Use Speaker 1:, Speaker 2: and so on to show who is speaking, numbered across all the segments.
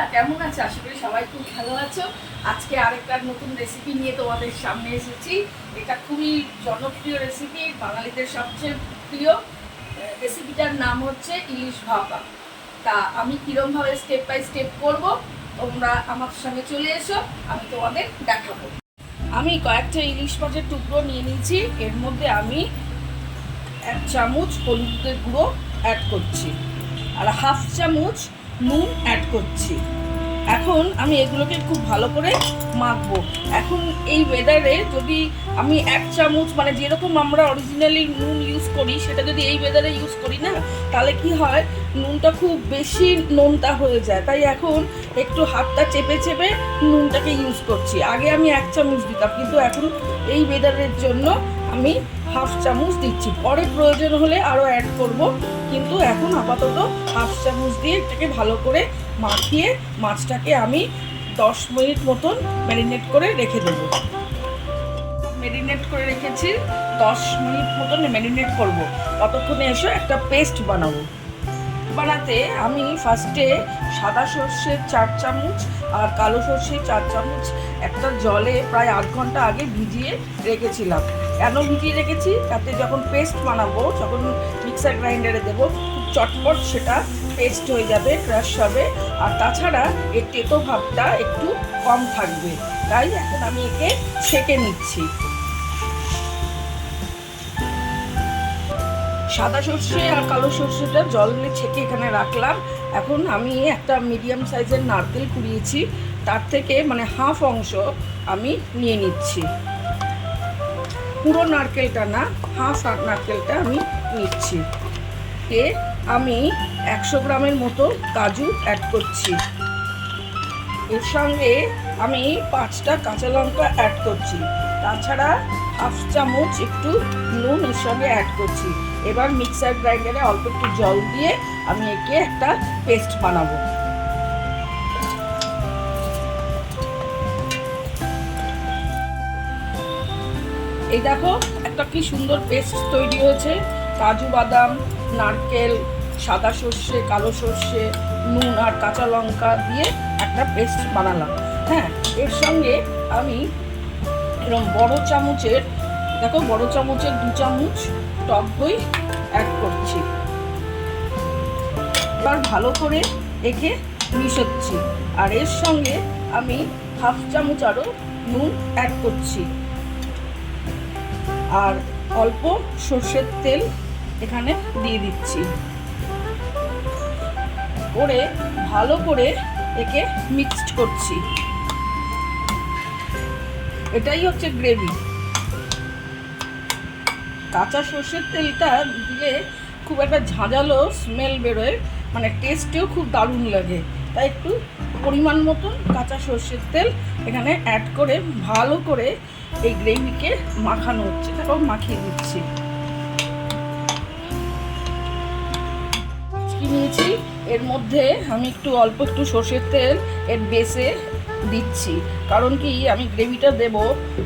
Speaker 1: বন্ধুরা কেমন আছে? আশা করি সবাই খুব ভালো আছো। আজকে আরেকটা নতুন রেসিপি নিয়ে তোমাদের সামনে এসেছি। এটা খুবই জনপ্রিয় রেসিপি, বাঙালিদের সবচেয়ে প্রিয়। রেসিপিটার নাম হচ্ছে ইলিশ ভাপা। তা আমি কীরমভাবে স্টেপ বাই স্টেপ করব, তোমরা আমার সঙ্গে চলে এসো, আমি তোমাদের দেখাবো। আমি কয়েকটা ইলিশ মাছের টুকরো নিয়ে নিয়েছি। এর মধ্যে আমি 1 চামচ হলুদের গুঁড়ো অ্যাড করছি আর 1/2 চামচ নুন অ্যাড করছি। এখন আমি এগুলোকে খুব ভালো করে মাখবো। এখন এই ওয়েদারে যদি আমি 1 চামচ মানে যেরকম আমরা অরিজিনালি নুন ইউজ করি সেটা যদি এই ওয়েদারে ইউজ করি না, তাহলে কি হয়, নুনটা খুব বেশি নোনতা হয়ে যায়। তাই এখন একটু হাতটা চেপে চেপে নুনটাকে ইউজ করছি। আগে আমি 1 চামচ দিতাম, কিন্তু এখন এই ওয়েদারের জন্য আমি 1/2 চামচ দিচ্ছি। পরে প্রয়োজন হলে আরও অ্যাড করব, কিন্তু এখন আপাতত 1/2 চামচ দিয়ে এটাকে ভালো করে মাখিয়ে মাছটাকে আমি 10 মিনিট মতন ম্যারিনেট করে রেখে দেবো। ম্যারিনেট করে রেখেছি, 10 মিনিট মতন ম্যারিনেট করব। ততক্ষণে এসে একটা পেস্ট বানাবো। বানাতে আমি ফার্স্টে সাদা সর্ষের 4 চামচ আর কালো সর্ষের 4 চামচ একটা জলে প্রায় 8 ঘন্টা আগে ভিজিয়ে রেখেছিলাম। কেন ভিজিয়ে রেখেছি? তাতে যখন পেস্ট বানাবো, যখন মিক্সার গ্রাইন্ডারে দেবো, খুব চটপট সেটা পেস্ট হয়ে যাবে, ক্রাশ হবে। আর তাছাড়া এর তেতো ভাবটা একটু কম থাকবে। তাই এখন আমি একে ছেঁকে নিচ্ছি। সাদা সর্ষে আর কালো সর্ষেটা জল দিয়ে ছেঁকে এখানে রাখলাম। এখন আমি একটা মিডিয়াম সাইজের নারকেল কুড়িয়েছি, তার থেকে মানে 1/2 অংশ আমি নিয়ে নিচ্ছি। পুরো নারকেলটা না, 1/2 নারকেলটা আমি নিচ্ছি। আমি 100 গ্রামের মতো কাজু অ্যাড করছি। এর সঙ্গে আমি 5টা কাঁচা লঙ্কা অ্যাড করছি। তাছাড়া 1/2 চামচ একটু নুন এর সঙ্গে অ্যাড করছি। এবার মিক্সার গ্রাইন্ডারে অল্প একটু জল দিয়ে আমি একে একটা পেস্ট বানাবো। এই দেখো একটা কি সুন্দর পেস্ট তৈরি হয়েছে। কাজু বাদাম, নারকেল, সাদা সর্ষে, কালো সর্ষে, নুন আর কাঁচা লঙ্কা দিয়ে একটা পেস্ট বানালাম। হ্যাঁ, এর সঙ্গে আমি এরকম বড় চামচের 2 চামচ টক দই অ্যাড করছি। এবার ভালো করে একে মিশাচ্ছি। আর এর সঙ্গে আমি 1/2 চামচ আরও নুন অ্যাড করছি আর অল্প সর্ষের তেল এখানে দিয়ে দিচ্ছি। করে ভালো করে একে মিক্সড করছি। এটাই হচ্ছে গ্রেভি। কাঁচা সর্ষের তেলটা দিলে খুব একটা ঝাঁঝালো স্মেল বেরোয়, মানে টেস্টেও খুব দারুণ লাগে। তাই একটু পরিমাণ মতন কাঁচা সর্ষের তেল এখানে অ্যাড করে ভালো করে এই গ্রেভিকে মাখানো হচ্ছে। তারপর মাখিয়ে দিচ্ছি। নিয়েছি, এর মধ্যে আমি অল্প একটু সর্ষের তেল এর বেসে দিচ্ছি। কারণ কি, আমি গ্রেভিটা দেব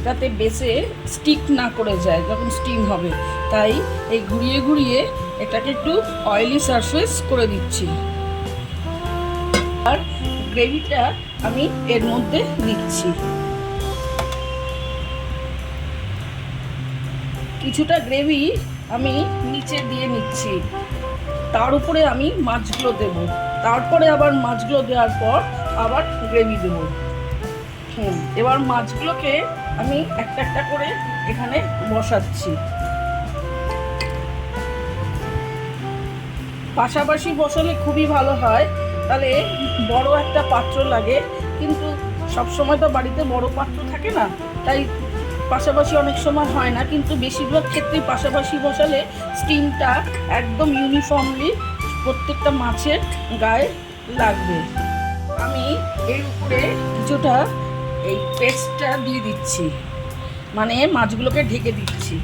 Speaker 1: যাতে বেসে স্টিক না করে যায় যখন স্টিম হবে। তাই এই ঘুরিয়ে ঘুরিয়ে এটাকে একটু অয়েলি সারফেস করে দিচ্ছি। আর গ্রেভিটা আমি এর মধ্যে দিচ্ছি। কিছুটা গ্রেভি আমি নিচে দিয়ে নিচ্ছি। তার উপরে আমি মাছগুলো দেব। তারপরে আবার মাছগুলো দেওয়ার পর আবার গ্রেভি দেব। এবার মাছগুলোকে আমি একটা একটা করে এখানে বসাচ্ছি। পাশাপাশি বসালে খুবই ভালো হয়, তাহলে বড় একটা পাত্র লাগে। কিন্তু সবসময় তো বাড়িতে বড় পাত্র থাকে না, তাই পাশাপাশি অনেক সময় হয় না। কিন্তু বেশিরভাগ ক্ষেত্রেই পাশাপাশি বসালে স্টিমটা একদম ইউনিফর্মলি প্রত্যেকটা মাছের গায়ে লাগবে। আমি এর উপরে কিছুটা এই পেস্টটা দিয়ে দিচ্ছি, মানে মাছগুলোকে ঢেকে দিচ্ছি।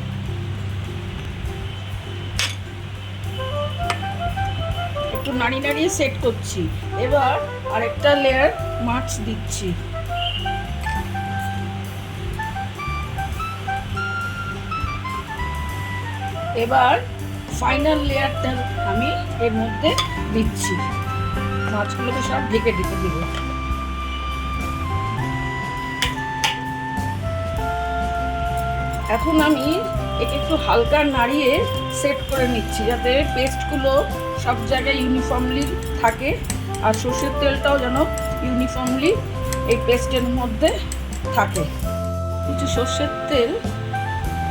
Speaker 1: একটু নাড়িয়ে সেট করছি। এবার আরেকটা লেয়ার মাছ দিচ্ছি। এবার ফাইনাল লেয়ারটা আমি এর মধ্যে দিচ্ছি। মাছগুলোকে সব ঢেকে দিতে দেবো। এখন আমি একে একটু হালকা নাড়িয়ে সেট করে নিচ্ছি, যাতে পেস্টগুলো সব জায়গায় ইউনিফর্মলি থাকে আর সর্ষের তেলটাও যেন ইউনিফর্মলি এই পেস্টের মধ্যে থাকে। কিছু সর্ষের তেল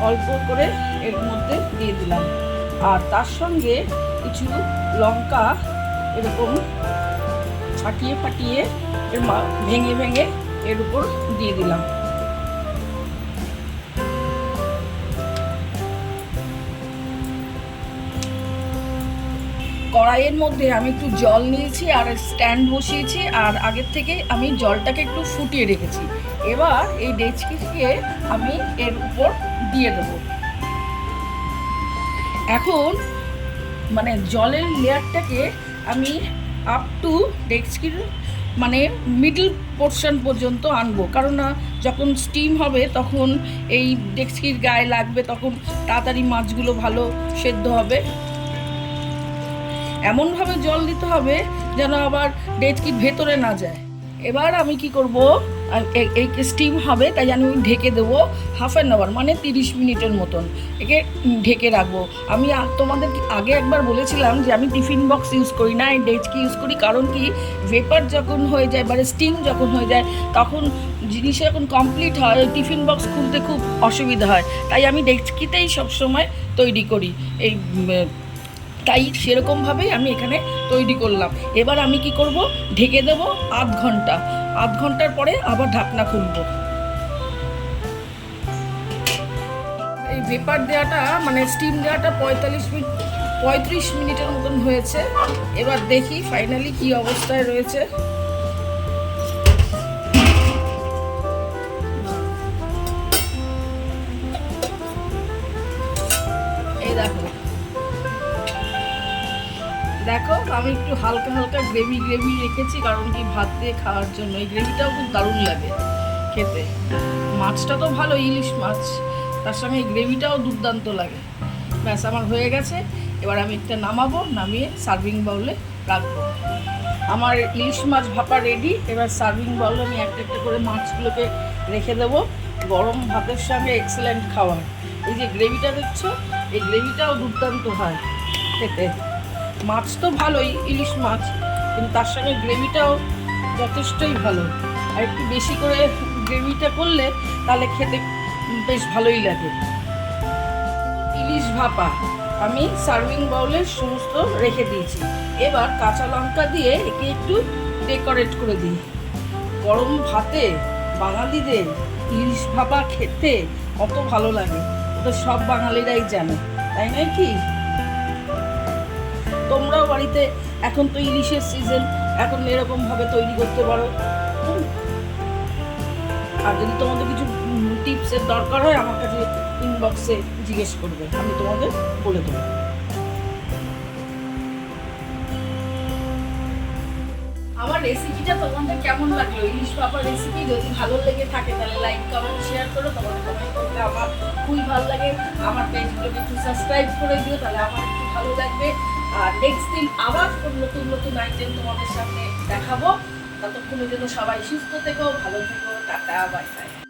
Speaker 1: অল্প করে এর মধ্যে দিয়ে দিলাম, আর তার সঙ্গে কিছু লঙ্কা এরকম ফাটিয়ে ফাটিয়ে ভেঙে ভেঙে এর উপর দিয়ে দিলাম। কড়াইয়ের মধ্যে আমি একটু জল নিয়েছি আর স্ট্যান্ড বসিয়েছি, আর আগের থেকে আমি জলটাকে একটু ফুটিয়ে রেখেছি। এবার এই ডেচকিকে আমি এর উপর দিয়ে দেব। এখন মানে জলের লেয়ারটাকে আমি আপ টু ডেচকির মানে মিডল পোর্শন পর্যন্ত আনবো, কারণ যখন স্টিম হবে তখন এই ডেচকির গায়ে লাগবে, তখন তাড়াতাড়ি মাছগুলো ভালো সেদ্ধ হবে। এমনভাবে জল দিতে হবে যেন আবার ডেচকির ভেতরে না যায়। এবার আমি কি করব, এই স্টিম হবে তাই আমি ঢেকে দেবো হাফ অ্যান আওয়ার, মানে 30 মিনিটের মতন একে ঢেকে রাখবো। আমি তোমাদের আগে একবার বলেছিলাম যে আমি টিফিন বক্স ইউজ করি না, এই ডেচকি ইউজ করি। কারণ কি, ভেপার যখন হয়ে যায় বা স্টিম যখন হয়ে যায় তখন জিনিস যখন কমপ্লিট হয় ওই টিফিন বক্স খুলতে খুব অসুবিধা হয়, তাই আমি ডেচকিতেই সবসময় তৈরি করি। তাই সেরকমভাবেই আমি এখানে তৈরি করলাম। এবার আমি কি করব, ঢেকে দেবো আধ ঘন্টার পরে আবার ঢাকনা খুলব। এই ভেপার দেওয়াটা মানে স্টিম দেওয়াটা 35 মিনিটের মতন হয়েছে। এবার দেখি ফাইনালি কি অবস্থায় রয়েছে। এই দেখো আমি একটু হালকা হালকা গ্রেভি রেখেছি, কারণ কি ভাত দিয়ে খাওয়ার জন্য। এই গ্রেভিটাও খুব দারুণ লাগে খেতে। মাছটা তো ভালো, ইলিশ মাছ, তার সঙ্গে এই গ্রেভিটাও দুর্দান্ত লাগে। ব্যাস আমার হয়ে গেছে। এবার আমি একটা নামাবো, নামিয়ে সার্ভিং বাউলে রাখবো। আমার ইলিশ মাছ ভাপা রেডি। এবার সার্ভিং বাউলে আমি একটা একটা করে মাছগুলোকে রেখে দেবো। গরম ভাতের সঙ্গে এক্সেলেন্ট খাবার। এই যে গ্রেভিটা দেখছো, এই গ্রেভিটাও দুর্দান্ত হয় খেতে। মাছ তো ভালোই, ইলিশ মাছ, কিন্তু তার সঙ্গে গ্রেভিটাও যথেষ্টই ভালো। আর একটু বেশি করে গ্রেভিটা করলে তাহলে খেতে বেশ ভালোই লাগে। ইলিশ ভাপা আমি সার্ভিং বাউলে সমস্ত রেখে দিয়েছি। এবার কাঁচা লঙ্কা দিয়ে একে একটু ডেকোরেট করে দিই। গরম ভাতে বাঙালিদের ইলিশ ভাপা খেতে কত ভালো লাগে, ওটা সব বাঙালিরাই জানে, তাই নয় কি? তোমরাও বাড়িতে, এখন তো ইলিশের সিজন, এখন এরকমভাবে তৈরি করতে পারো। আর যদি তোমাদের কিছু টিপসের দরকার হয় আমার কাছে ইনবক্সে জিজ্ঞেস করবে, আমি তোমাদের বলে দেবো। আমার রেসিপিটা তোমাদের কেমন লাগলো, ইলিশ ভাপার রেসিপি? যদি ভালো লেগে থাকে তাহলে লাইক কমেন্ট শেয়ার করো। তোমাদের কমেন্ট করলে আমার খুবই ভালো লাগে। আমার পেজগুলোকে একটু সাবস্ক্রাইব করে দিও, তাহলে আমার একটু ভালো লাগবে। আর নেক্সট দিন আবার নতুন আইটেম তোমাদের সামনে দেখাবো। ততক্ষণের জন্য সবাই সুস্থ থেকো, ভালো থেকো, টাটা, বাই বাই।